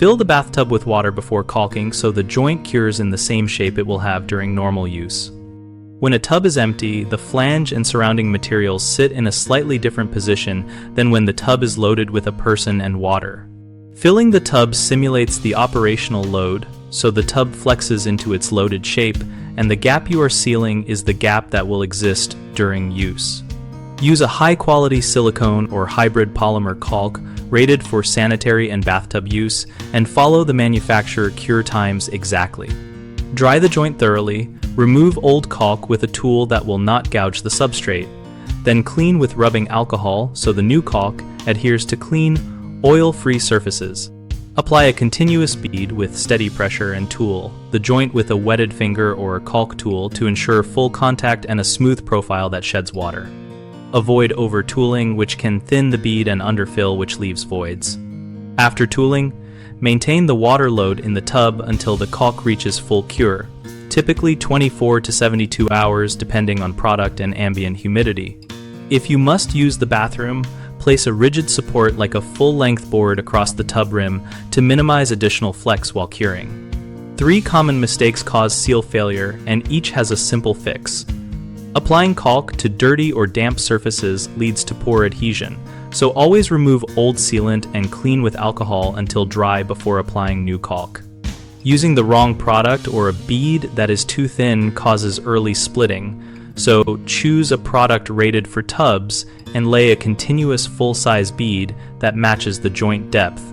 Fill the bathtub with water before caulking so the joint cures in the same shape it will have during normal use. When a tub is empty, the flange and surrounding materials sit in a slightly different position than when the tub is loaded with a person and water. Filling the tub simulates the operational load, so the tub flexes into its loaded shape, and the gap you are sealing is the gap that will exist during use. Use a high-quality silicone or hybrid polymer caulk rated for sanitary and bathtub use, and follow the manufacturer cure times exactly. Dry the joint thoroughly, remove old caulk with a tool that will not gouge the substrate, then clean with rubbing alcohol so the new caulk adheres to clean, oil-free surfaces. Apply a continuous bead with steady pressure and tool the joint with a wetted finger or a caulk tool to ensure full contact and a smooth profile that sheds water. Avoid over-tooling, which can thin the bead, and underfill, which leaves voids. After tooling, maintain the water load in the tub until the caulk reaches full cure, typically 24 to 72 hours depending on product and ambient humidity. If you must use the bathroom, place a rigid support like a full-length board across the tub rim to minimize additional flex while curing. 3 common mistakes cause seal failure, and each has a simple fix. Applying caulk to dirty or damp surfaces leads to poor adhesion, so always remove old sealant and clean with alcohol until dry before applying new caulk. Using the wrong product or a bead that is too thin causes early splitting, so choose a product rated for tubs and lay a continuous full-size bead that matches the joint depth.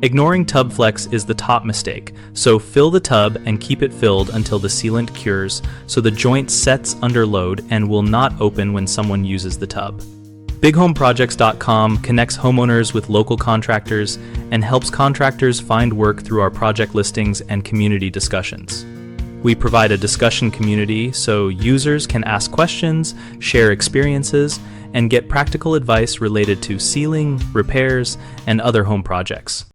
Ignoring tub flex is the top mistake, so fill the tub and keep it filled until the sealant cures so the joint sets under load and will not open when someone uses the tub. BigHomeProjects.com connects homeowners with local contractors and helps contractors find work through our project listings and community discussions. We provide a discussion community so users can ask questions, share experiences, and get practical advice related to sealing, repairs, and other home projects.